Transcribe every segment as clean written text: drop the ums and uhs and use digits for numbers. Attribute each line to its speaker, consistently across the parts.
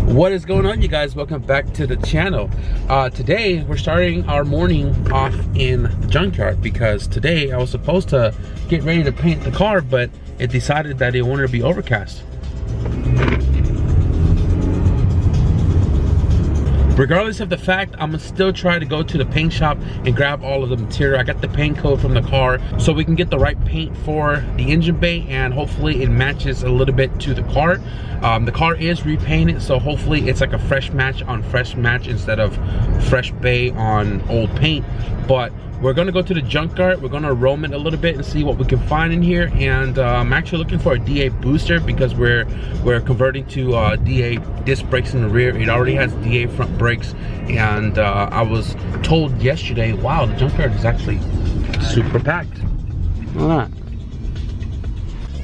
Speaker 1: What is going on, you guys? Welcome back to the channel. Today we're starting our morning off in the junkyard because today I was supposed to get ready to paint the car, but it decided that it wanted to be overcast. Regardless of the fact, I'm gonna still try to go to the paint shop and grab all of the material. I got the paint code from the car so we can get the right paint for the engine bay, and hopefully it matches a little bit to the car. The car is repainted, so hopefully it's like a fresh match on fresh match instead of fresh bay on old paint. But we're gonna go to the junkyard. We're gonna roam it a little bit and see what we can find in here. And I'm actually looking for a DA booster because we're converting to DA disc brakes in the rear. It already has DA front brakes, and I was told yesterday, wow, the junkyard is actually super packed. Look at that.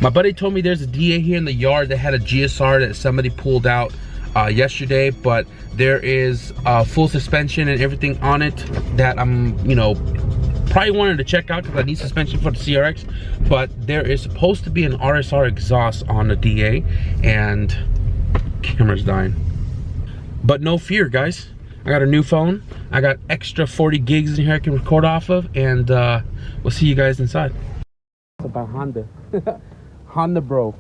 Speaker 1: My buddy told me there's a DA here in the yard that had a GSR that somebody pulled out yesterday, but there is full suspension and everything on it that I'm, probably wanted to check out because I need suspension for the CRX. But there is supposed to be an RSR exhaust on the DA, and camera's dying. But no fear, guys. I got a new phone. I got extra 40 gigs in here I can record off of, and we'll see you guys inside. It's about Honda. Honda Brembo.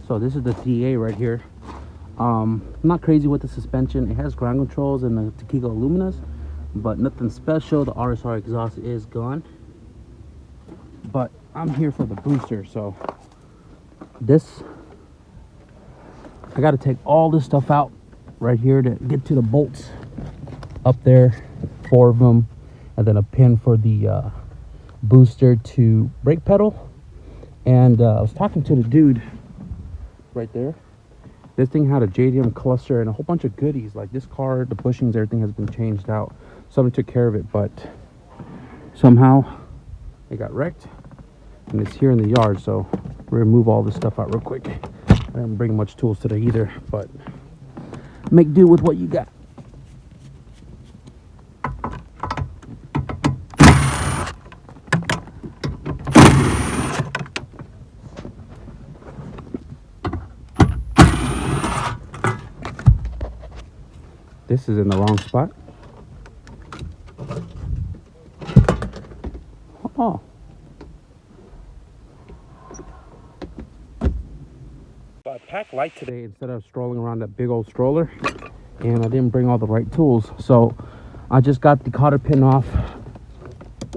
Speaker 1: So this is the DA right here. I'm not crazy with the suspension. It has ground controls and the Takigo Luminas, but nothing special. The RSR exhaust is gone. But I'm here for the booster, so this, I got to take all this stuff out right here to get to the bolts up there, 4 of them, and then a pin for the booster to brake pedal. And I was talking to the dude right there. This thing had a JDM cluster and a whole bunch of goodies. Like this car, the bushings, everything has been changed out. Somebody took care of it, but somehow it got wrecked, and it's here in the yard. So we're gonna move all this stuff out real quick. I didn't bring much tools today either, but make do with what you got. This is in the wrong spot. Oh. So I packed light today instead of strolling around that big old stroller, and I didn't bring all the right tools. So I just got the cotter pin off.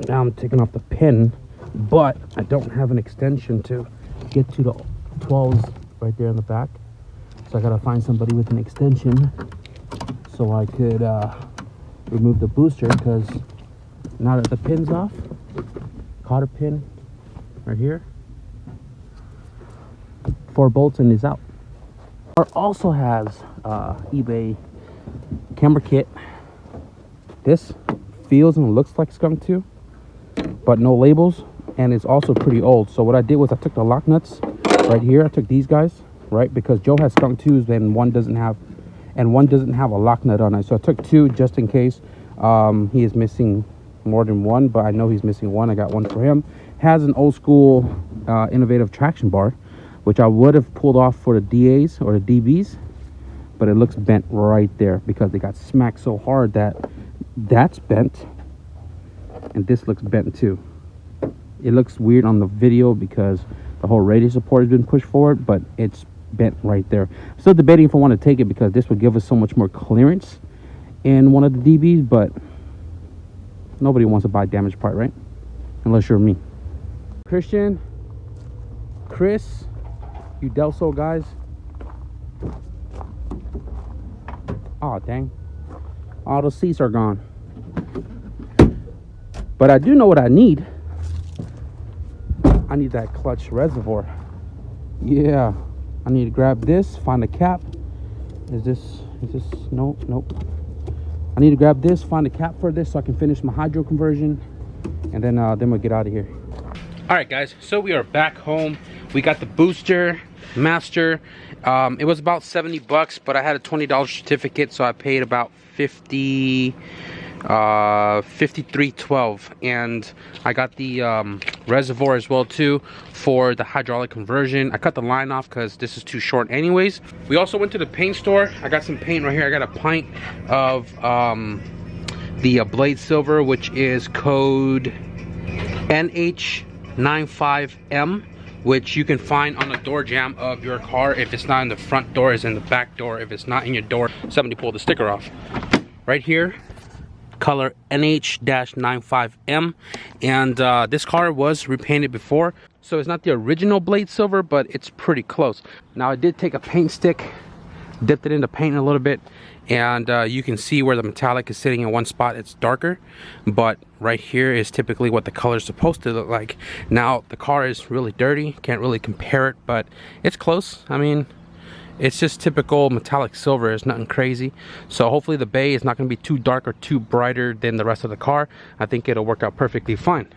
Speaker 1: Now I'm taking off the pin, but I don't have an extension to get to the 12s right there in the back. So I gotta find somebody with an extension so I could remove the booster, because now that the pin's off, cotter pin right here, 4 bolts, and is out. It also has eBay camera kit. This feels and looks like Skunk 2, but no labels, and it's also pretty old. So what I did was I took the lock nuts right here. I took these guys, right, because Joe has Skunk 2s, and one doesn't have a lock nut on it. So I took 2 just in case. He is missing more than one, but I know he's missing one. I got one for him. Has an old school innovative traction bar, which I would have pulled off for the DAs or the DBs, but it looks bent right there because they got smacked so hard that that's bent, and this looks bent too. It looks weird on the video because the whole radius support has been pushed forward, but it's bent right there. I'm still debating if I want to take it because this would give us so much more clearance in one of the DBs, but nobody wants to buy a damaged part, right? Unless you're me. Christian, Chris, you Delso guys. Oh dang, all the seats are gone. But I do know what I need. I need that clutch reservoir. Yeah, I need to grab this, find a cap. Is this, nope. I need to grab this, find a cap for this so I can finish my hydro conversion, and then we'll get out of here. All right, guys, so we are back home. We got the booster master. It was about 70 bucks, but I had a $20 certificate, so I paid about 53.12, and I got the reservoir as well too for the hydraulic conversion. I cut the line off because this is too short anyways. We also went to the paint store. I got some paint right here. I got a pint of the blade silver, which is code NH95M, which you can find on the door jamb of your car. If it's not in the front door, it's in the back door. If it's not in your door, somebody pull the sticker off. Right here, color NH-95M, and this car was repainted before, so it's not the original blade silver, but it's pretty close. Now I did take a paint stick, dipped it into paint a little bit, and you can see where the metallic is sitting in one spot. It's darker, but right here is typically what the color is supposed to look like. Now the car is really dirty, can't really compare it, but it's close. I mean, it's just typical metallic silver. It's nothing crazy. So hopefully the bay is not going to be too dark or too brighter than the rest of the car. I think it'll work out perfectly fine.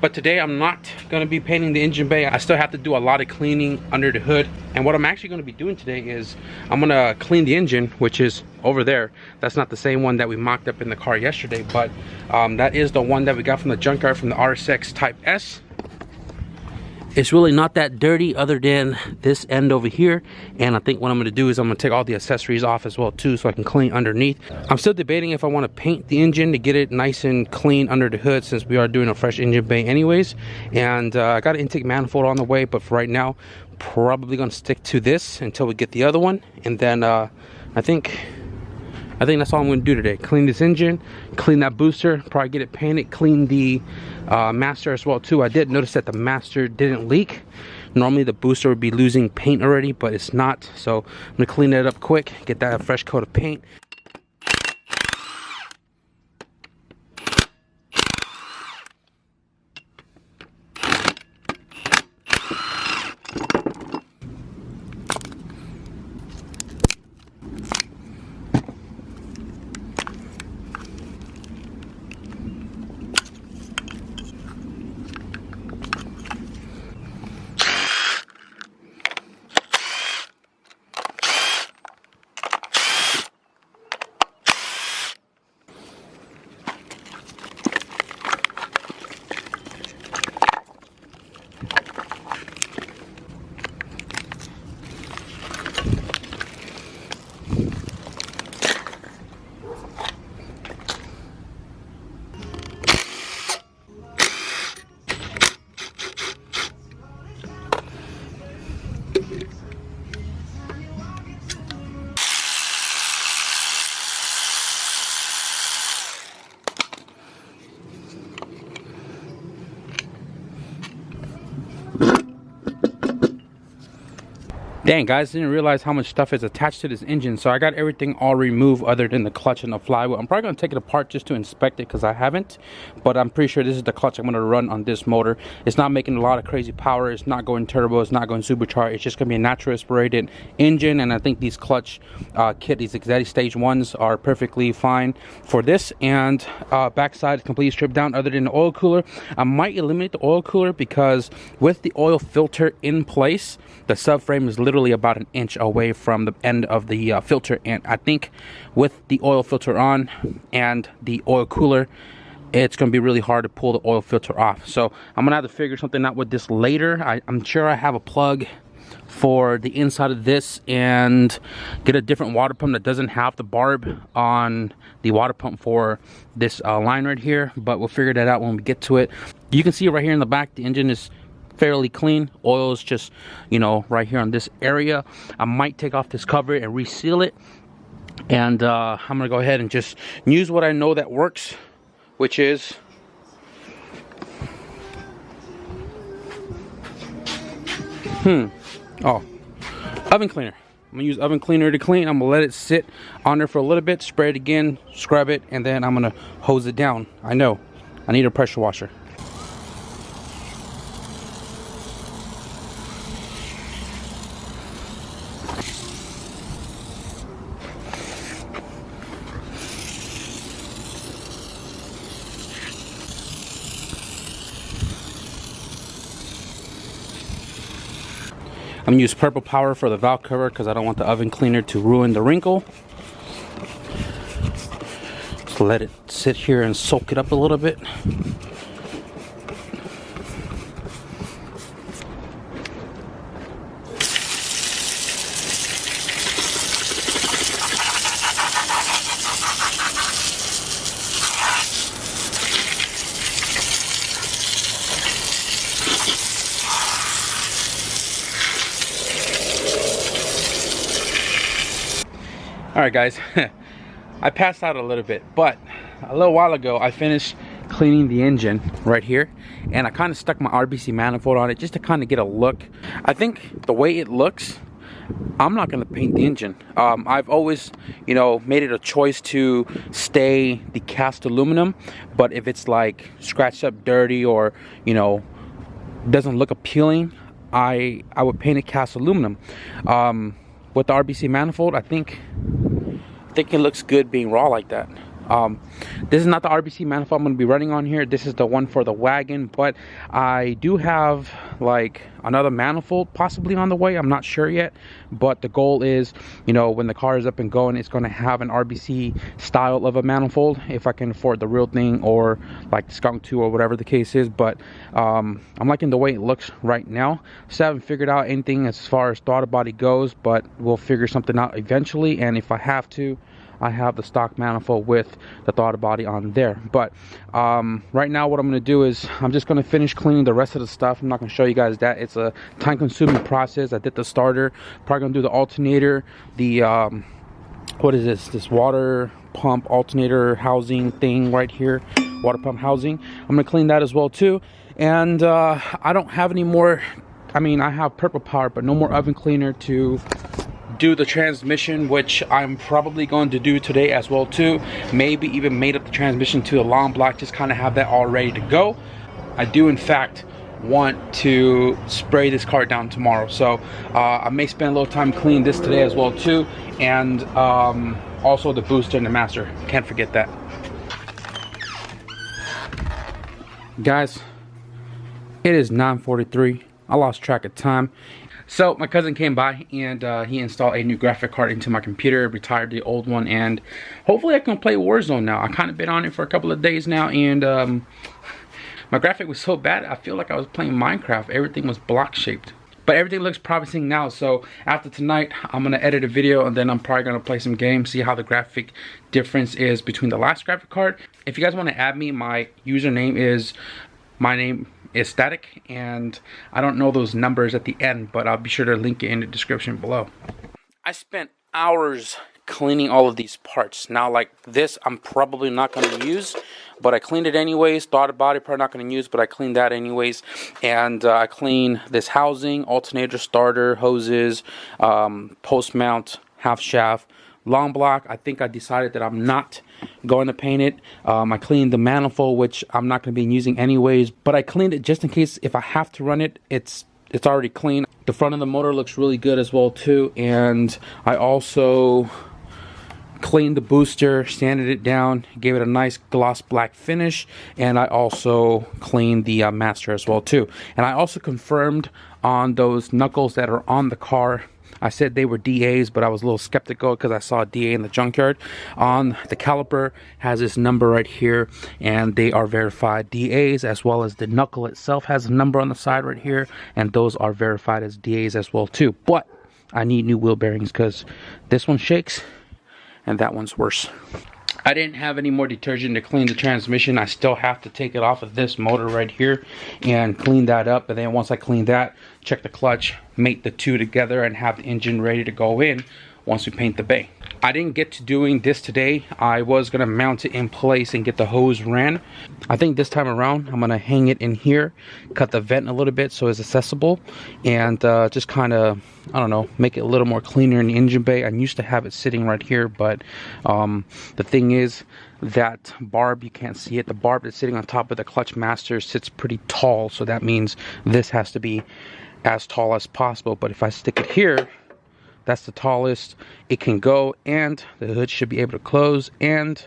Speaker 1: But today I'm not going to be painting the engine bay. I still have to do a lot of cleaning under the hood. And what I'm actually going to be doing today is I'm going to clean the engine, which is over there. That's not the same one that we mocked up in the car yesterday, but that is the one that we got from the junkyard from the RX Type S. It's really not that dirty other than this end over here, and I think what I'm going to do is I'm going to take all the accessories off as well too, so I can clean underneath. I'm still debating if I want to paint the engine to get it nice and clean under the hood, since we are doing a fresh engine bay anyways. And I got an intake manifold on the way, but for right now probably going to stick to this until we get the other one. And then I think that's all I'm going to do today. Clean this engine, clean that booster, probably get it painted, clean the master as well too. I did notice that the master didn't leak. Normally the booster would be losing paint already, but it's not. So I'm going to clean it up quick, get that fresh coat of paint. Dang guys, didn't realize how much stuff is attached to this engine. So I got everything all removed other than the clutch and the flywheel. I'm probably going to take it apart just to inspect it because I haven't. But I'm pretty sure this is the clutch I'm going to run on this motor. It's not making a lot of crazy power. It's not going turbo. It's not going supercharged. It's just going to be a natural aspirated engine. And I think these clutch kit, these Exetti Stage 1s are perfectly fine for this. And backside is completely stripped down other than the oil cooler. I might eliminate the oil cooler because with the oil filter in place, the subframe is literally about an inch away from the end of the filter, and I think with the oil filter on and the oil cooler, it's going to be really hard to pull the oil filter off. So I'm going to have to figure something out with this later. I'm sure I have a plug for the inside of this and get a different water pump that doesn't have the barb on the water pump for this line right here, but we'll figure that out when we get to it. You can see right here in the back, the engine is fairly clean. Oil is just, you know, right here on this area. I might take off this cover and reseal it, and I'm gonna go ahead and just use what I know that works, which is oven cleaner. I'm gonna use oven cleaner to clean. I'm gonna let it sit on there for a little bit, spray it again, scrub it, and then I'm gonna hose it down. I know I need a pressure washer. I'm gonna use purple power for the valve cover because I don't want the oven cleaner to ruin the wrinkle. Just let it sit here and soak it up a little bit. Alright guys, I passed out a little bit, but a little while ago I finished cleaning the engine right here, and I kind of stuck my RBC manifold on it just to kind of get a look. I think the way it looks, I'm not going to paint the engine. I've always, you know, made it a choice to stay the cast aluminum, but if it's like scratched up, dirty, or, you know, doesn't look appealing, I would paint it cast aluminum. With the RBC manifold, I think it looks good being raw like that. This is not the RBC manifold I'm going to be running on here. This is the one for the wagon, but I do have like another manifold possibly on the way. I'm not sure yet, but the goal is, you know, when the car is up and going, it's going to have an RBC style of a manifold if I can afford the real thing, or like the Skunk 2 or whatever the case is. But I'm liking the way it looks right now. So I haven't figured out anything as far as throttle body goes, but we'll figure something out eventually. And if I have to, I have the stock manifold with the throttle body on there. But right now what I'm going to do is I'm just going to finish cleaning the rest of the stuff. I'm not going to show you guys that. It's a time-consuming process. I did the starter, probably going to do the alternator, the what is this water pump alternator housing thing right here, water pump housing. I'm going to clean that as well too. And I don't have any more, I mean, I have purple power, but no more oven cleaner to do the transmission, which I'm probably going to do today as well too. Maybe even made up the transmission to a long block, just kind of have that all ready to go. I do in fact want to spray this car down tomorrow, so I may spend a little time cleaning this today as well too. And also the booster and the master, can't forget that. Guys, it is 9:43. I lost track of time. So my cousin came by and he installed a new graphic card into my computer, retired the old one, and hopefully I can play Warzone now. I kind of been on it for a couple of days now, and my graphic was so bad I feel like I was playing Minecraft. Everything was block shaped. But everything looks promising now, so after tonight I'm going to edit a video, and then I'm probably going to play some games, see how the graphic difference is between the last graphic card. If you guys want to add me, my username is, my name is Static, and I don't know those numbers at the end, but I'll be sure to link it in the description below. I spent hours cleaning all of these parts. Now like this I'm probably not going to use, but I cleaned it anyways. Throttle body probably not going to use, but I cleaned that anyways. And I cleaned this housing, alternator, starter, hoses, post mount, half shaft, long block. I think I decided that I'm not going to paint it. I cleaned the manifold, which I'm not going to be using anyways, but I cleaned it just in case if I have to run it. It's already clean. The front of the motor looks really good as well too, and I also cleaned the booster, sanded it down, gave it a nice gloss black finish, and I also cleaned the master as well too. And I also confirmed on those knuckles that are on the car. I said they were DAs, but I was a little skeptical because I saw a DA in the junkyard. On the caliper has this number right here, and they are verified DAs, as well as the knuckle itself has a number on the side right here, and those are verified as DAs as well too. But I need new wheel bearings because this one shakes and that one's worse. I didn't have any more detergent to clean the transmission. I still have to take it off of this motor right here and clean that up. And then once I clean that, check the clutch, mate the two together, and have the engine ready to go in once we paint the bay. I didn't get to doing this today. I was gonna mount it in place and get the hose ran. I think this time around I'm gonna hang it in here, cut the vent a little bit so it's accessible, and just kind of, I don't know, make it a little more cleaner in the engine bay. I used to have it sitting right here, but the thing is that barb, you can't see it, the barb that's sitting on top of the clutch master sits pretty tall, so that means this has to be as tall as possible. But if I stick it here, that's the tallest it can go, and the hood should be able to close, and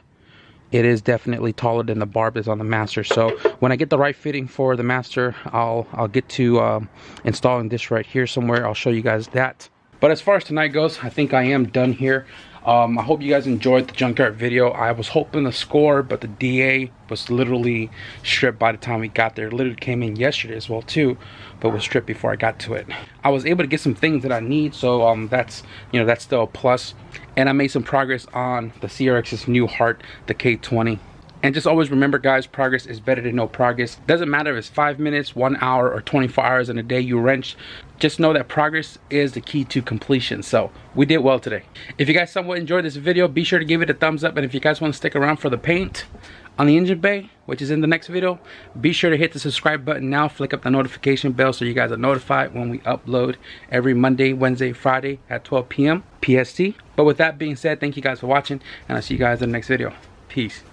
Speaker 1: it is definitely taller than the barb that's on the master. So when I get the right fitting for the master, I'll get to installing this right here somewhere. I'll show you guys that. But as far as tonight goes, I think I am done here. I hope you guys enjoyed the junkyard video. I was hoping to score, but the DA was literally stripped by the time we got there. It literally came in yesterday as well too, but was stripped before I got to it. I was able to get some things that I need, so that's, you know, that's still a plus. And I made some progress on the CRX's new heart, the K20. And just always remember, guys, progress is better than no progress. Doesn't matter if it's 5 minutes, 1 hour, or 24 hours in a day you wrench. Just know that progress is the key to completion. So we did well today. If you guys somewhat enjoyed this video, be sure to give it a thumbs up. And if you guys want to stick around for the paint on the engine bay, which is in the next video, be sure to hit the subscribe button now. Flick up the notification bell so you guys are notified when we upload every Monday, Wednesday, Friday at 12 p.m. PST. But with that being said, thank you guys for watching, and I'll see you guys in the next video. Peace.